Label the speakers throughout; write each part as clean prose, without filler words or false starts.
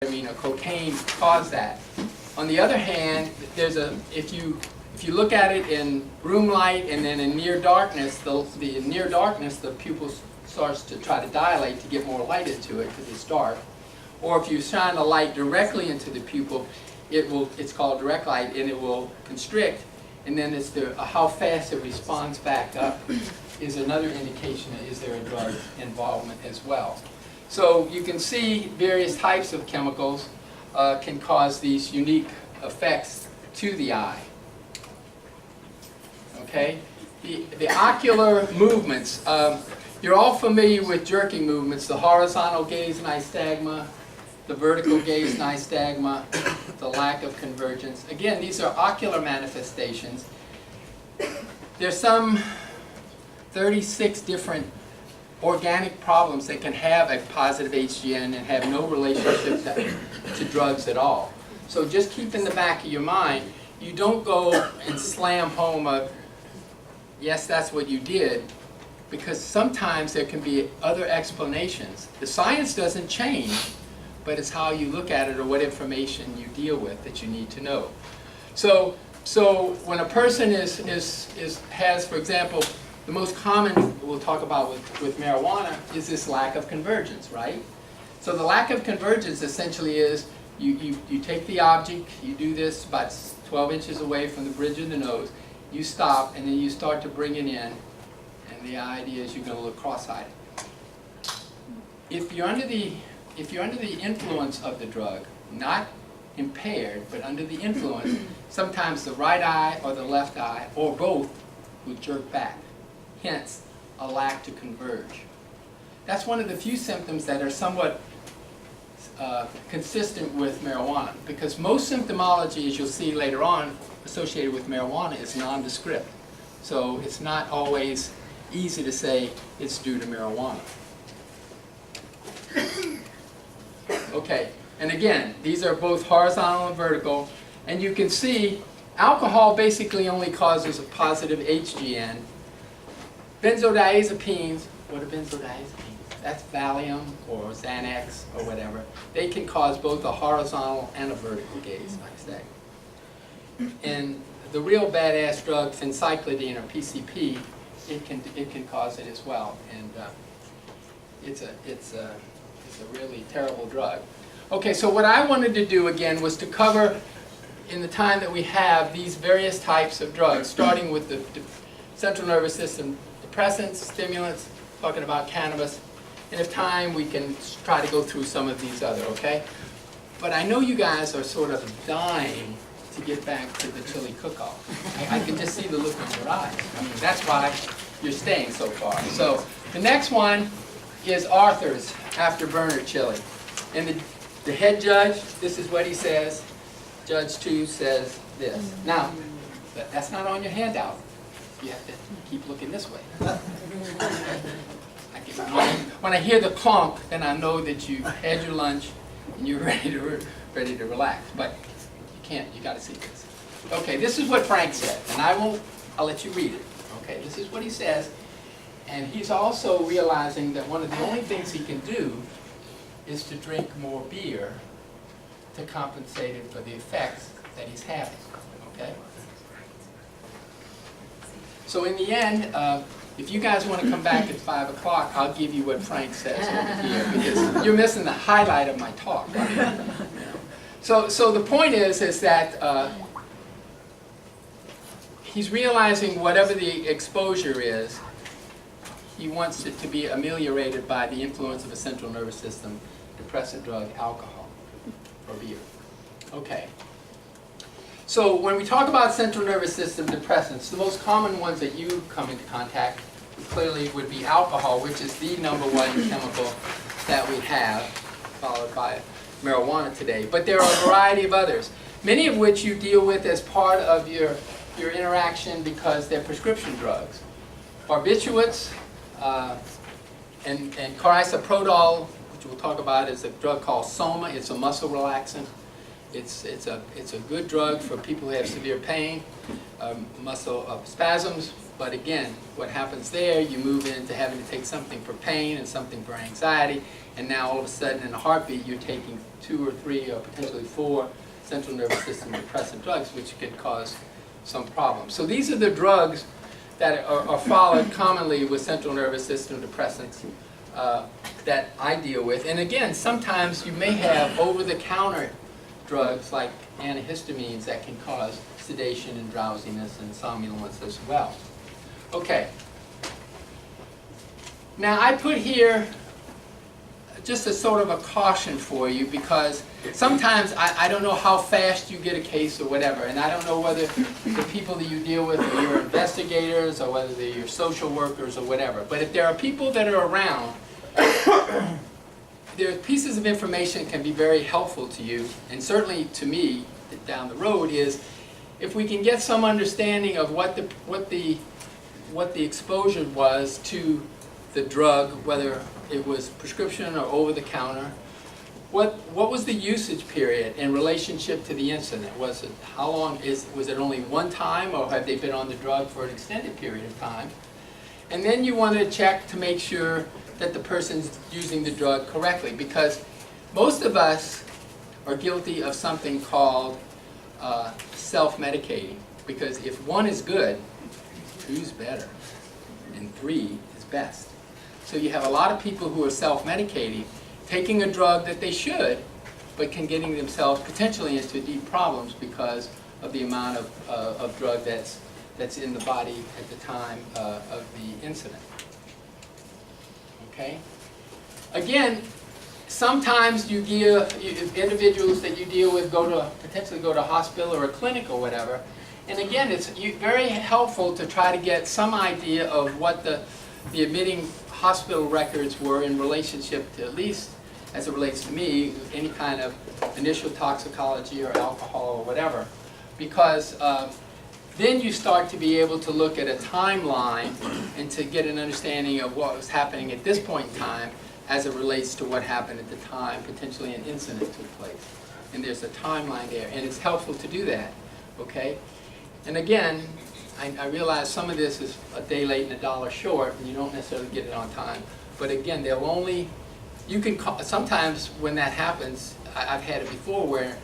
Speaker 1: or cocaine cause that. On the other hand, there's if you look at it in room light and then in near darkness, the pupil starts to try to dilate to get more light into it because it's dark. Or if you shine the light directly into the pupil, it's called direct light, and it will constrict. And then it's how fast it responds back up is another indication that is there a drug involvement as well. So you can see various types of chemicals can cause these unique effects to the eye. Okay? The ocular movements, you're all familiar with jerking movements, the horizontal gaze nystagma, the vertical gaze nystagma, the lack of convergence. Again, these are ocular manifestations. There's some 36 different organic problems that can have a positive HGN and have no relationship to drugs at all. So just keep in the back of your mind, you don't go and slam home yes, that's what you did, because sometimes there can be other explanations. The science doesn't change, but it's how you look at it or what information you deal with that you need to know. So when a person has, for example, the most common we'll talk about with marijuana is this lack of convergence, right? So the lack of convergence essentially is you take the object, you do this about 12 inches away from the bridge of the nose, you stop, and then you start to bring it in, and the idea is you're going to look cross-eyed. If you're under the influence of the drug, not impaired, but under the influence, sometimes the right eye or the left eye, or both, will jerk back. Hence, a lack to converge. That's one of the few symptoms that are somewhat consistent with marijuana, because most symptomology, as you'll see later on, associated with marijuana is nondescript. So it's not always easy to say it's due to marijuana. Okay, and again, these are both horizontal and vertical, and you can see alcohol basically only causes a positive HGN. Benzodiazepines, what are benzodiazepines? That's Valium or Xanax or whatever. They can cause both a horizontal and a vertical gaze, like I say. And the real badass drug, phencyclidine or PCP, it can cause it as well, and it's a really terrible drug. Okay, so what I wanted to do again was to cover, in the time that we have, these various types of drugs, starting with the central nervous system depressants, stimulants, talking about cannabis, and if time we can try to go through some of these other, okay? But I know you guys are sort of dying to get back to the chili cook-off. I can just see the look in your eyes. I mean, that's why you're staying so far. So the next one is Arthur's afterburner chili. And the head judge, this is what he says. Judge 2 says this. Now, that's not on your handout. You have to keep looking this way. When I hear the clunk, then I know that you had your lunch and you're ready to relax. But you can't. You got to see this. Okay, this is what Frank said, and I'll let you read it. Okay, this is what he says, and he's also realizing that one of the only things he can do is to drink more beer to compensate it for the effects that he's having. Okay. So in the end, if you guys want to come back at 5 o'clock, I'll give you what Frank says over here, because you're missing the highlight of my talk. Right? So the point is that he's realizing whatever the exposure is, he wants it to be ameliorated by the influence of a central nervous system depressant drug, alcohol, or beer. Okay. So when we talk about central nervous system depressants, the most common ones that you come into contact clearly would be alcohol, which is the #1 chemical that we have, followed by marijuana today. But there are a variety of others, many of which you deal with as part of your interaction because they're prescription drugs. Barbiturates and carisoprodol, which we'll talk about, is a drug called Soma. It's a muscle relaxant. It's a good drug for people who have severe pain, muscle spasms. But again, what happens there, you move into having to take something for pain and something for anxiety, and now all of a sudden in a heartbeat you're taking 2 or 3 or potentially 4 central nervous system depressant drugs, which could cause some problems. So these are the drugs that are followed commonly with central nervous system depressants that I deal with. And again, sometimes you may have over-the-counter drugs like antihistamines that can cause sedation and drowsiness and somnolence as well. Okay. Now I put here just a sort of a caution for you, because sometimes I don't know how fast you get a case or whatever, and I don't know whether the people that you deal with are your investigators or whether they're your social workers or whatever. But if there are people that are around, there are pieces of information that can be very helpful to you, and certainly to me down the road, is if we can get some understanding of what the exposure was to the drug, whether it was prescription or over-the-counter. What was the usage period in relationship to the incident? Was it, how long was it only one time, or have they been on the drug for an extended period of time? And then you want to check to make sure that the person's using the drug correctly, because most of us are guilty of something called self-medicating, because if 1 is good, 2's better, and 3 is best. So you have a lot of people who are self-medicating, taking a drug that they should, but can getting themselves potentially into deep problems because of the amount of drug that's in the body at the time of the incident. Okay? Again, sometimes you give individuals that you deal with potentially go to a hospital or a clinic or whatever, and again, it's very helpful to try to get some idea of what the admitting hospital records were in relationship to, at least as it relates to me, any kind of initial toxicology or alcohol or whatever, because then you start to be able to look at a timeline and to get an understanding of what was happening at this point in time as it relates to what happened at the time potentially an incident took place. And there's a timeline there, and it's helpful to do that, okay? And again, I realize some of this is a day late and a dollar short, and you don't necessarily get it on time. But again, they'll only, you can call, sometimes when that happens, I've had it before where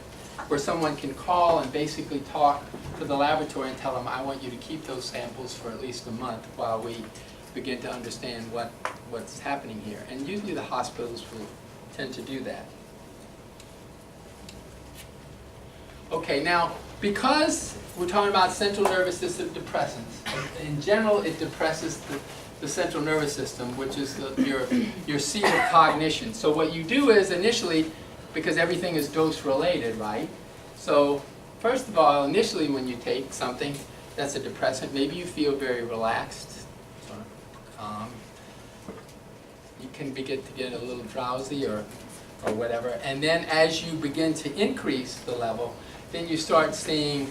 Speaker 1: someone can call and basically talk to the laboratory and tell them, I want you to keep those samples for at least a month while we begin to understand what's happening here. And usually the hospitals will tend to do that. Okay, now, because we're talking about central nervous system depressants, in general it depresses the central nervous system, which is your seat of cognition. So what you do is initially, because everything is dose related, right? So first of all, initially when you take something that's a depressant, maybe you feel very relaxed, sort of calm. You can begin to get a little drowsy or whatever. And then as you begin to increase the level, then you start seeing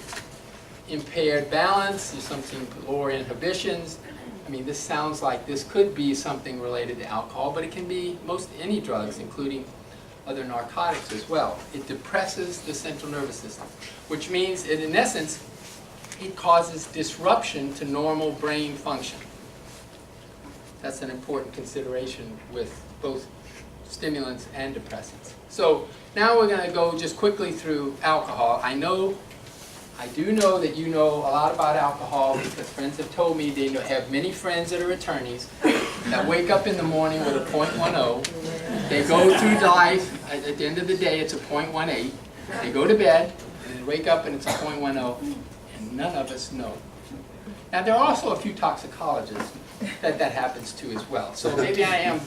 Speaker 1: impaired balance, you're seeing lower inhibitions. I mean, this sounds like this could be something related to alcohol, but it can be any drugs, including other narcotics as well. It depresses the central nervous system, which means it, in essence, it causes disruption to normal brain function. That's an important consideration with both stimulants and depressants. So now we're going to go just quickly through alcohol. I do know that you know a lot about alcohol because friends have told me they have many friends that are attorneys that wake up in the morning with a .10. They go through life, at the end of the day it's a .18. They go to bed and they wake up and it's a .10, and none of us know. Now there are also a few toxicologists that happens to as well. So maybe I am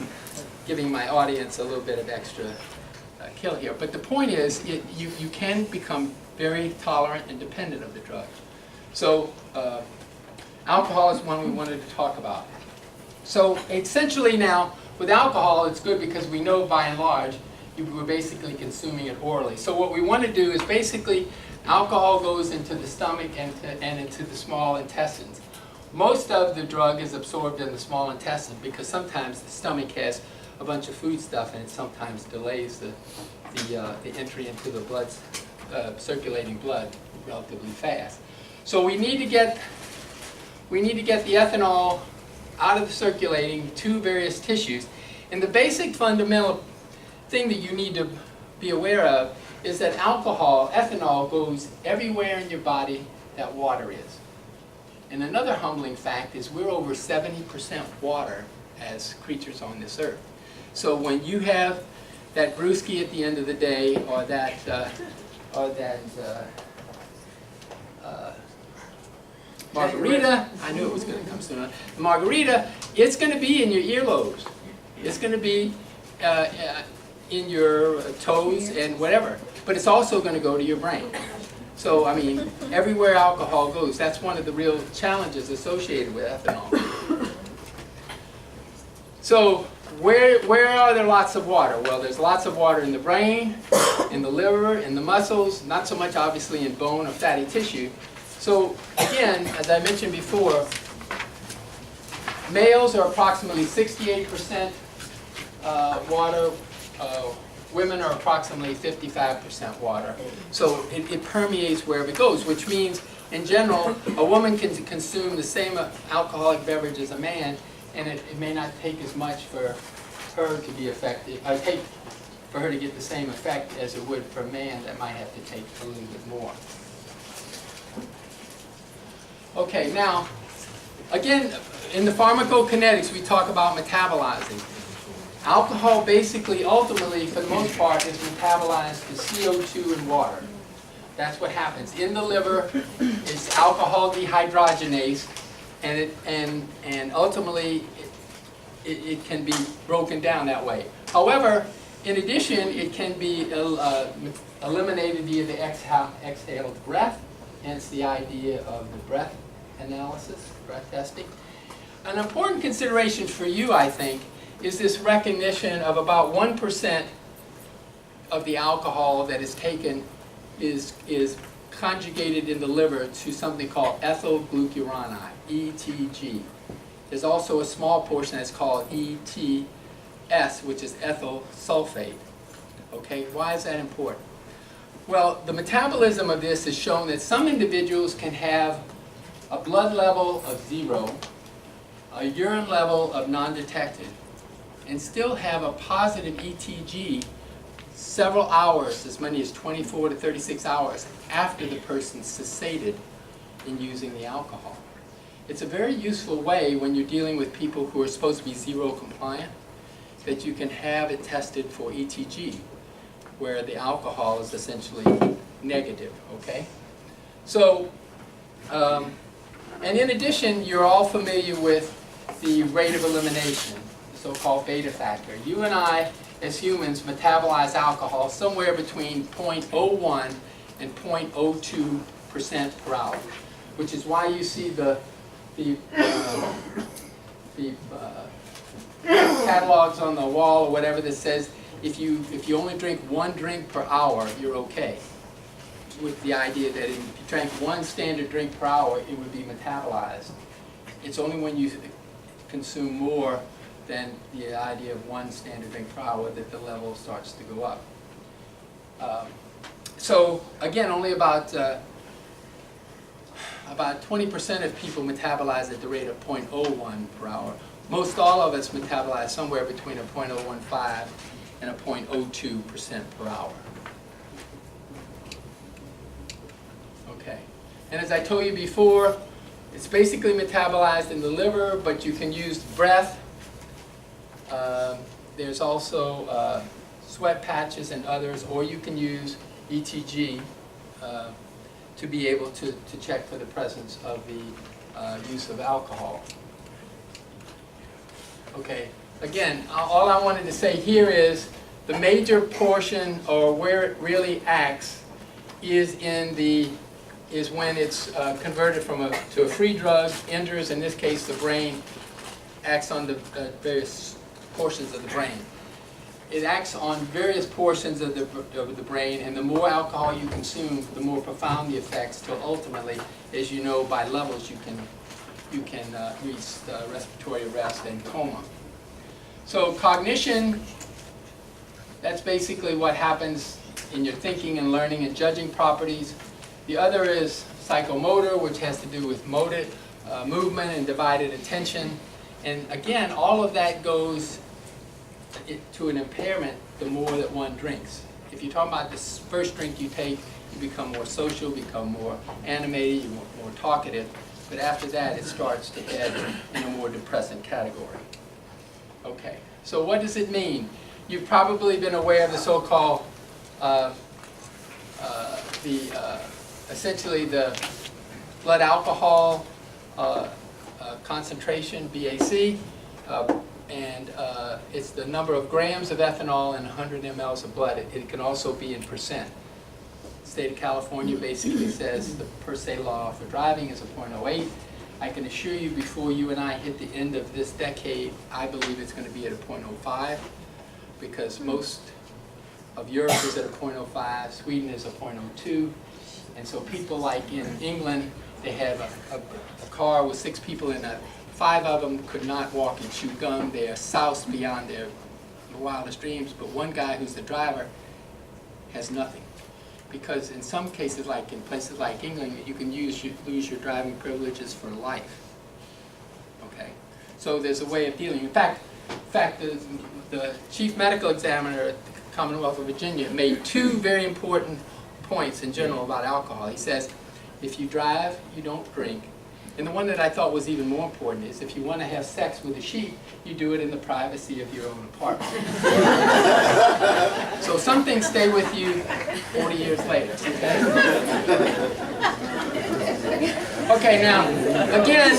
Speaker 1: giving my audience a little bit of extra kill here. But the point is, you can become very tolerant and dependent of the drug. So alcohol is one we wanted to talk about. So essentially now, with alcohol, it's good because we know by and large, we're basically consuming it orally. So what we want to do is basically, alcohol goes into the stomach and into the small intestines. Most of the drug is absorbed in the small intestine because sometimes the stomach has a bunch of food stuff and it sometimes delays the entry into the blood, circulating blood relatively fast. So we need to get the ethanol out of the circulating to various tissues. And the basic fundamental thing that you need to be aware of is that alcohol, ethanol, goes everywhere in your body that water is. And another humbling fact is we're over 70% water as creatures on this earth. So when you have that brewski at the end of the day, or that margarita, I knew it was going to come soon. The margarita, it's going to be in your earlobes. It's going to be in your toes and whatever. But it's also going to go to your brain. So, I mean, everywhere alcohol goes, that's one of the real challenges associated with ethanol. So, where are there lots of water? Well, there's lots of water in the brain, in the liver, in the muscles, not so much obviously in bone or fatty tissue. So, again, as I mentioned before, males are approximately 68% water. Women are approximately 55% water. So it permeates wherever it goes, which means, in general, a woman can consume the same alcoholic beverage as a man, and it may not take as much for her to be effective, for her to get the same effect as it would for a man that might have to take a little bit more. Okay, now, again, in the pharmacokinetics, we talk about metabolizing. Alcohol basically, ultimately, for the most part, is metabolized to CO2 and water. That's what happens. In the liver, it's alcohol dehydrogenase, and ultimately, it can be broken down that way. However, in addition, it can be eliminated via the exhaled breath, hence the idea of the breath analysis, breath testing. An important consideration for you, I think, is this recognition of about 1% of the alcohol that is taken is conjugated in the liver to something called ethyl glucuronide, ETG. There's also a small portion that's called ETS, which is ethyl sulfate. Okay, why is that important? Well, the metabolism of this has shown that some individuals can have a blood level of 0, a urine level of non-detected, and still have a positive ETG several hours, as many as 24 to 36 hours, after the person cessated in using the alcohol. It's a very useful way when you're dealing with people who are supposed to be 0 compliant, that you can have it tested for ETG, where the alcohol is essentially negative, okay? So, and in addition, you're all familiar with the rate of elimination, so-called beta factor. You and I, as humans, metabolize alcohol somewhere between 0.01 and 0.02% per hour, which is why you see the catalogs on the wall or whatever that says if you only drink 1 drink per hour, you're okay. With the idea that if you drank 1 standard drink per hour, it would be metabolized. It's only when you consume more than the idea of 1 standard drink per hour that the level starts to go up. So again, only about 20% of people metabolize at the rate of 0.01 per hour. Most all of us metabolize somewhere between a 0.015 and a 0.02% per hour. Okay, and as I told you before, it's basically metabolized in the liver, but you can use breath. There's also sweat patches and others, or you can use ETG to be able to check for the presence of the use of alcohol. Okay, again, all I wanted to say here is the major portion, or where it really acts, is when it's converted to a free drug, enters, in this case, the brain, acts on the various portions of the brain. It acts on various portions of the brain, and the more alcohol you consume, the more profound the effects, till ultimately, as you know, by levels you can reach respiratory arrest and coma. So cognition, that's basically what happens in your thinking and learning and judging properties. The other is psychomotor, which has to do with movement and divided attention. And again, all of that goes to an impairment the more that one drinks. If you're talking about the first drink you take, you become more social, become more animated, you're more talkative. But after that, it starts to head in a more depressant category. Okay, so what does it mean? You've probably been aware of the so-called, essentially the blood alcohol concentration, BAC, and it's the number of grams of ethanol in 100 mLs of blood. It can also be in percent. The state of California basically says the per se law for driving is a .08. I can assure you before you and I hit the end of this decade, I believe it's going to be at a .05 because most of Europe is at a .05, Sweden is a .02, and so people like in England, they have a car with 6 people in it. 5 of them could not walk and chew gum. They are soused beyond their wildest dreams, but one guy who's the driver has nothing. Because in some cases, like in places like England, you can lose your driving privileges for life. Okay, so there's a way of dealing. In fact, the chief medical examiner at the Commonwealth of Virginia made 2 very important points in general about alcohol. He says, if you drive, you don't drink. And the one that I thought was even more important is if you want to have sex with a sheep, you do it in the privacy of your own apartment. So some things stay with you 40 years later. Okay, okay, now, again,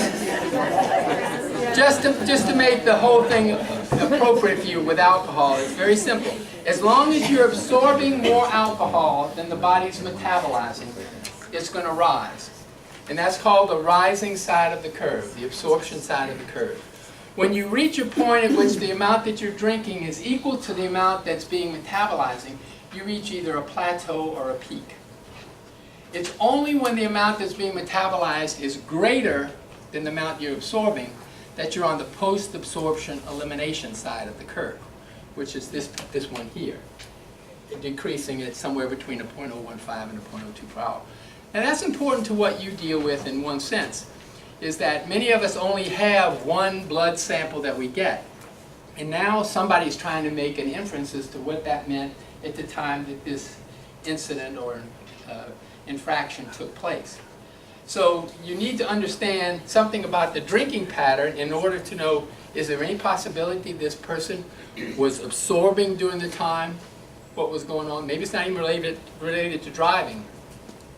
Speaker 1: just to make the whole thing appropriate for you with alcohol, it's very simple. As long as you're absorbing more alcohol than the body's metabolizing, it's going to rise. And that's called the rising side of the curve, the absorption side of the curve. When you reach a point at which the amount that you're drinking is equal to the amount that's being metabolizing, you reach either a plateau or a peak. It's only when the amount that's being metabolized is greater than the amount you're absorbing that you're on the post-absorption elimination side of the curve, which is this one here, decreasing at somewhere between a .015 and a .02 per hour. Now that's important to what you deal with in one sense, is that many of us only have one blood sample that we get. And now somebody's trying to make an inference as to what that meant at the time that this incident or infraction took place. So you need to understand something about the drinking pattern in order to know, is there any possibility this person was absorbing during the time what was going on? Maybe it's not even related to driving.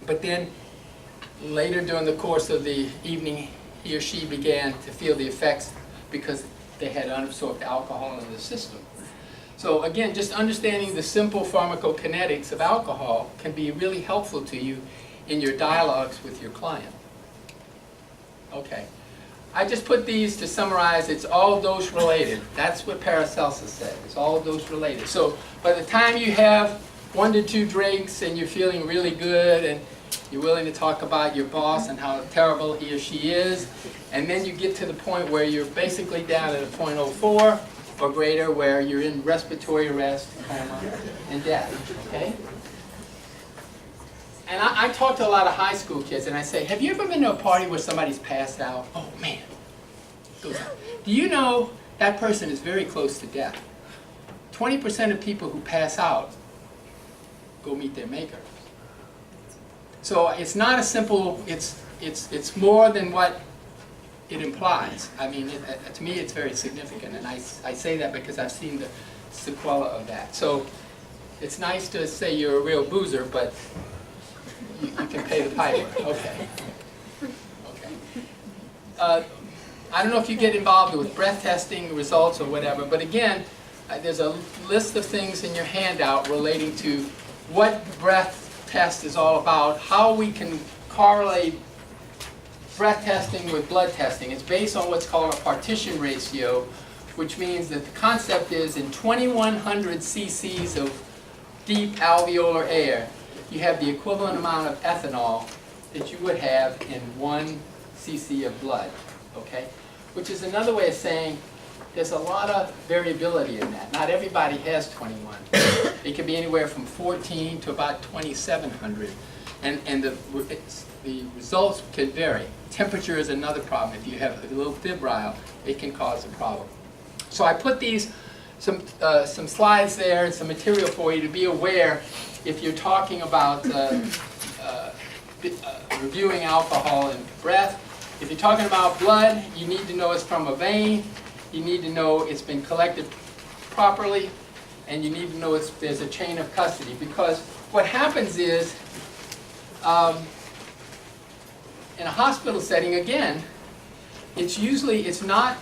Speaker 1: But then later during the course of the evening, he or she began to feel the effects because they had unabsorbed alcohol in the system. So again, just understanding the simple pharmacokinetics of alcohol can be really helpful to you in your dialogues with your client. Okay. I just put these to summarize. It's all dose related. That's what Paracelsus said. It's all dose related. So by the time you have 1 to 2 drinks and you're feeling really good and you're willing to talk about your boss and how terrible he or she is, and then you get to the point where you're basically down at a .04 or greater, where you're in respiratory arrest, coma, and death. Okay? And I talk to a lot of high school kids and I say, have you ever been to a party where somebody's passed out? Oh man. Goes on. Do you know that person is very close to death? 20% of people who pass out go meet their maker. So it's not a simple, it's more than what it implies. I mean, to me it's very significant, and I say that because I've seen the sequela of that. So it's nice to say you're a real boozer, but you can pay the piper. Okay. Okay. I don't know if you get involved with breath testing results or whatever, but again, there's a list of things in your handout relating to what breath test is all about, how we can correlate breath testing with blood testing. It's based on what's called a partition ratio, which means that the concept is in 2,100 cc's of deep alveolar air, you have the equivalent amount of ethanol that you would have in 1 cc of blood, okay? Which is another way of saying there's a lot of variability in that. Not everybody has 21. It can be anywhere from 14 to about 2,700. And the results can vary. Temperature is another problem. If you have a little febrile, it can cause a problem. So I put these some slides there and some material for you to be aware if you're talking about reviewing alcohol in breath. If you're talking about blood, you need to know it's from a vein, you need to know it's been collected properly, and you need to know there's a chain of custody. Because what happens is, in a hospital setting, again, it's not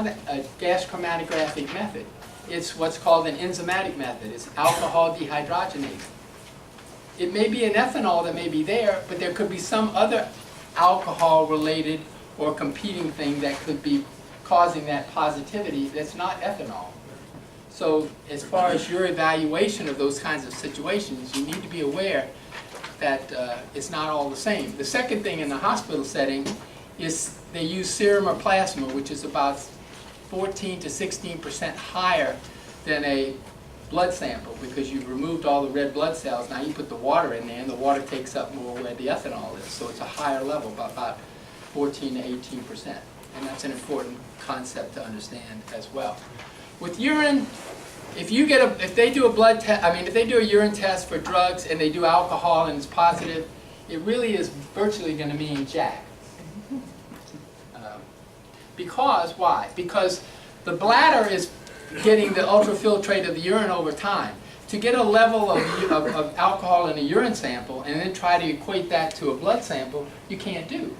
Speaker 1: a gas chromatographic method. It's what's called an enzymatic method. It's alcohol dehydrogenase. It may be an ethanol that may be there, but there could be some other alcohol-related or competing thing that could be causing that positivity that's not ethanol. So as far as your evaluation of those kinds of situations, you need to be aware that it's not all the same. The second thing in the hospital setting is they use serum or plasma, which is about 14 to 16% higher than a blood sample, because you've removed all the red blood cells. Now you put the water in there, and the water takes up more where the ethanol is. So it's a higher level, about 14 to 18%. And that's an important concept to understand as well. With urine, if they do a blood test, if they do a urine test for drugs and they do alcohol and it's positive, it really is virtually going to mean jack. Because, why? Because the bladder is getting the ultrafiltrate of the urine over time. To get a level of alcohol in a urine sample and then try to equate that to a blood sample, you can't do.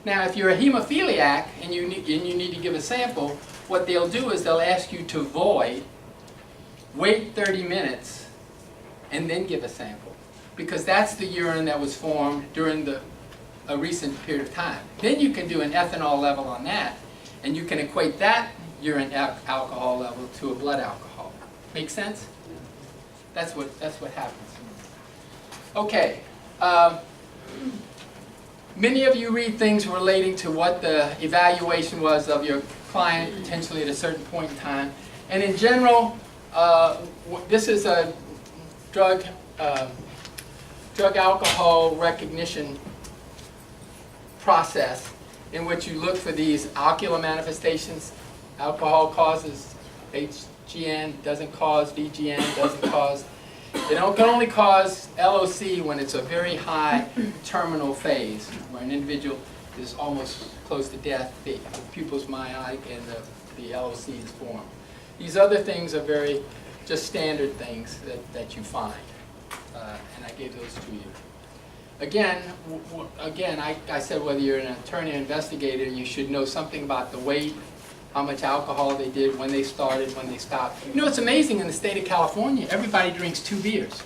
Speaker 1: Now, if you're a hemophiliac and you need to give a sample, what they'll do is they'll ask you to void, wait 30 minutes, and then give a sample. Because that's the urine that was formed during a recent period of time. Then you can do an ethanol level on that, and you can equate that urine alcohol level to a blood alcohol. Make sense? That's what happens. Okay. Many of you read things relating to what the evaluation was of your client potentially at a certain point in time. And in general, this is a drug alcohol recognition process in which you look for these ocular manifestations. Alcohol causes HGN, doesn't cause VGN, doesn't cause. It can only cause LOC when it's a very high terminal phase, where an individual is almost close to death, the pupils myotic, and the LOC is formed. These other things are very just standard things that you find, and I gave those to you. Again, I said whether you're an attorney or investigator, you should know something about the weight, how much alcohol they did, when they started, when they stopped. You know, it's amazing in the state of California, everybody drinks 2 beers.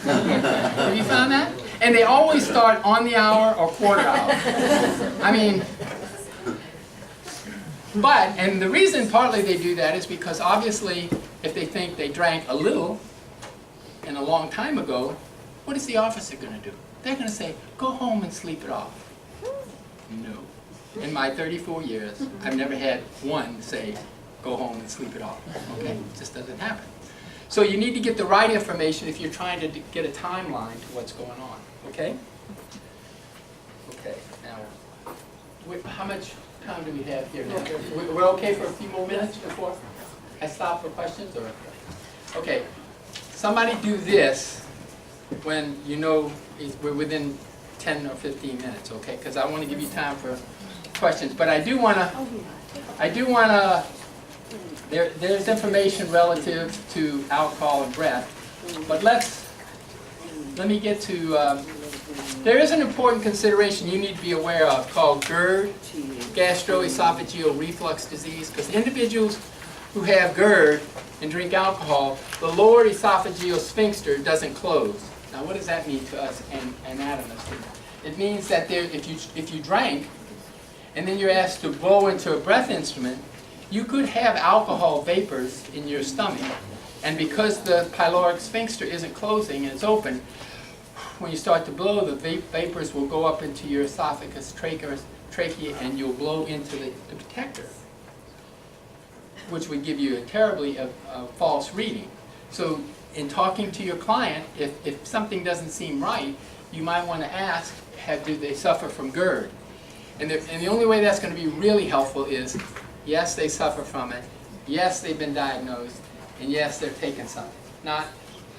Speaker 1: Have you found that? And they always start on the hour or quarter hour. And the reason partly they do that is because obviously if they think they drank a little and a long time ago, what is the officer going to do? They're going to say, go home and sleep it off. No. In my 34 years, I've never had one say, go home and sleep it off. Okay? It just doesn't happen. So you need to get the right information if you're trying to get a timeline to what's going on. Okay? Okay. Now, how much time do we have here now? We're okay for a few more minutes before I stop for questions? Or okay. Somebody do this when you know we're within 10 or 15 minutes, okay? Because I want to give you time for questions. But I do want to, there's information relative to alcohol and breath. But let me get to, there is an important consideration you need to be aware of called GERD, gastroesophageal reflux disease, because individuals who have GERD and drink alcohol, the lower esophageal sphincter doesn't close. Now, what does that mean to us anatomists? It means that if you drank and then you're asked to blow into a breath instrument, you could have alcohol vapors in your stomach. And because the pyloric sphincter isn't closing and it's open, when you start to blow, the vapors will go up into your esophagus, trachea, and you'll blow into the detector, which would give you a terribly false reading. So in talking to your client, if something doesn't seem right, you might want to ask, do they suffer from GERD? And the only way that's going to be really helpful is, yes, they suffer from it, Yes, they've been diagnosed, and yes, they're taking something. Not,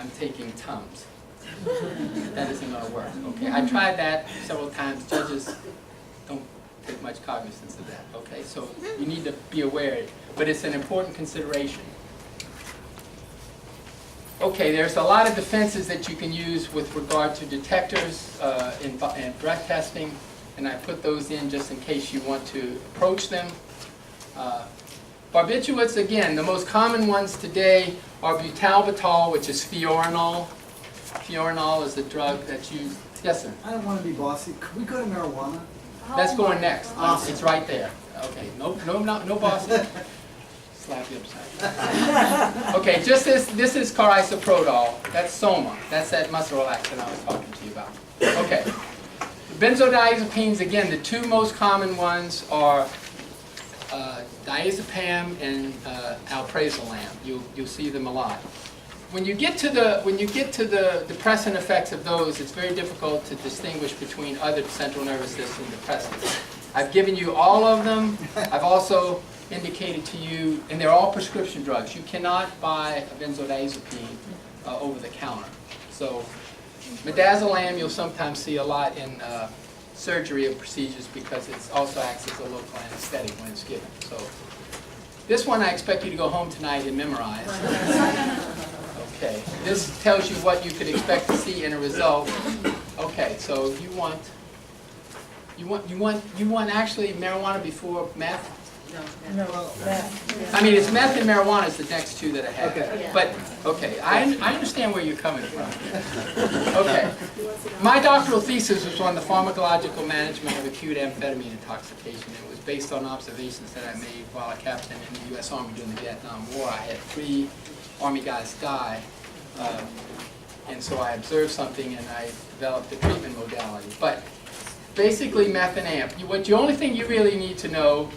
Speaker 1: I'm taking Tums. That isn't going to work. Okay, I tried that several times. Judges don't take much cognizance of that. Okay, so you need to be aware, but it's an important consideration. Okay, there's a lot of defenses that you can use with regard to detectors in breath testing, and I put those in just in case you want to approach them. Barbiturates, again, the most common ones today are butalbital, which is fiorinol. Fiorinol is a drug that's used. Yes, sir?
Speaker 2: I don't want to be bossy. Could we go to marijuana?
Speaker 1: That's going next.
Speaker 2: Awesome.
Speaker 1: It's right there. Okay, no bossy. Slap you upside. Okay, just this is carisoprodol. That's Soma. That's that muscle relaxant I was talking to you about. Okay. Benzodiazepines, again, the two most common ones are diazepam and alprazolam. You'll see them a lot. When you get to the depressant effects of those, it's very difficult to distinguish between other central nervous system depressants. I've given you all of them. I've also indicated to you, and they're all prescription drugs. You cannot buy a benzodiazepine over the counter. So midazolam you'll sometimes see a lot in surgery of procedures because it also acts as a local anesthetic when it's given. So this one I expect you to go home tonight and memorize. Okay, this tells you what you could expect to see in a result. Okay, so you want actually marijuana before meth?
Speaker 3: No, meth.
Speaker 1: I mean, it's meth and marijuana is the next two that I have.
Speaker 2: Okay.
Speaker 1: But, okay, I understand where you're coming from. Okay. My doctoral thesis was on the pharmacological management of acute amphetamine intoxication. It was based on observations that I made while a captain in the U.S. Army during the Vietnam War. I had 3 Army guys die, and so I observed something and I developed a treatment modality. But basically meth and amp. The only thing you really need to know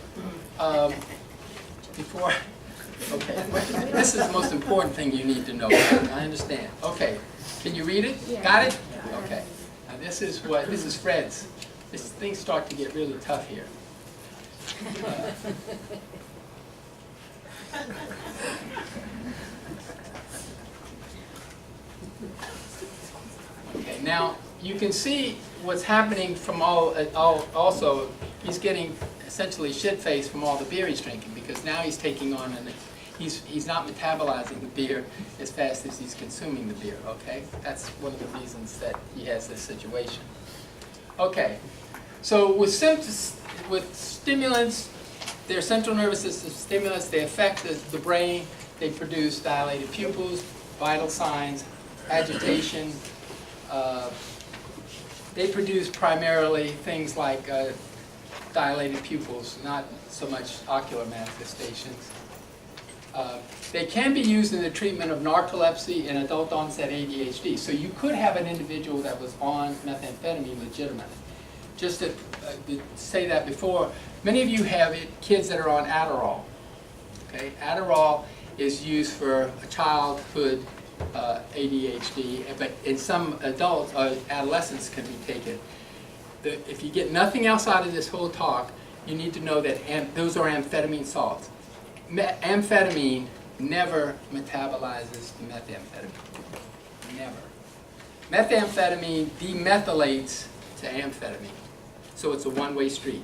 Speaker 1: before, okay, this is the most important thing you need to know. I understand. Okay, can you read it?
Speaker 3: Yeah.
Speaker 1: Got it? Okay. Now this is Fred's. Things start to get really tough here. Okay, now you can see what's happening from also, he's getting essentially shit-faced from all the beer he's drinking because now he's taking on, and he's not metabolizing the beer as fast as he's consuming the beer, okay? That's one of the reasons that he has this situation. Okay, so with stimulants, they're central nervous system stimulants, they affect the brain, they produce dilated pupils, vital signs, agitation. They produce primarily things like dilated pupils, not so much ocular manifestations. They can be used in the treatment of narcolepsy and adult onset ADHD. So you could have an individual that was on methamphetamine legitimately. Just to say that before, many of you have kids that are on Adderall. Okay? Adderall is used for childhood ADHD, but in some adults, adolescents can be taken. If you get nothing else out of this whole talk, you need to know that those are amphetamine salts. Amphetamine never metabolizes to methamphetamine. Never. Methamphetamine demethylates to amphetamine. So it's a one-way street.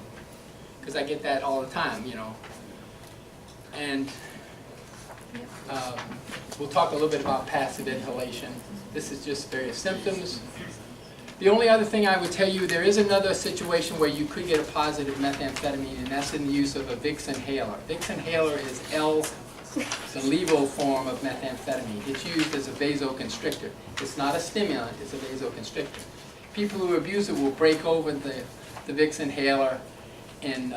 Speaker 1: Because I get that all the time, you know. And we'll talk a little bit about passive inhalation. This is just various symptoms. The only other thing I would tell you, there is another situation where you could get a positive methamphetamine, and that's in the use of a Vicks inhaler. Vicks inhaler is the levo form of methamphetamine. It's used as a vasoconstrictor. It's not a stimulant, it's a vasoconstrictor. People who abuse it will break over the Vicks inhaler and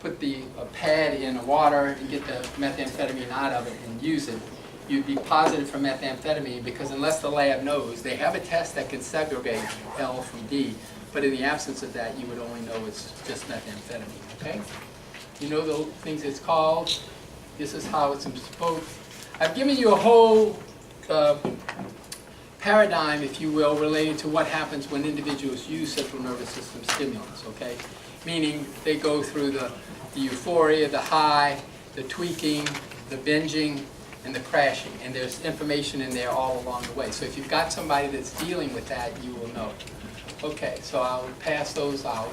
Speaker 1: put the pad in water and get the methamphetamine out of it and use it. You'd be positive for methamphetamine because unless the lab knows, they have a test that can segregate L from D, but in the absence of that, you would only know it's just methamphetamine, okay? You know the things it's called. This is how it's supposed. I've given you a whole paradigm, if you will, related to what happens when individuals use central nervous system stimulants, okay? Meaning they go through the euphoria, the high, the tweaking, the binging, and the crashing. And there's information in there all along the way. So if you've got somebody that's dealing with that, you will know. Okay, so I'll pass those out.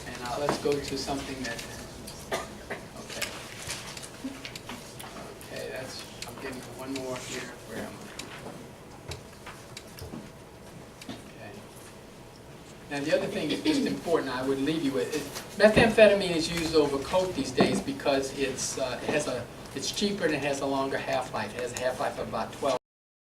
Speaker 1: And let's go to something that, okay. Okay, that's, I'm getting one more here. Where am I? Okay. Now the other thing that's just important I would leave you with is methamphetamine is used over coke these days because it's cheaper and it has a longer half-life. It has a half-life of about 12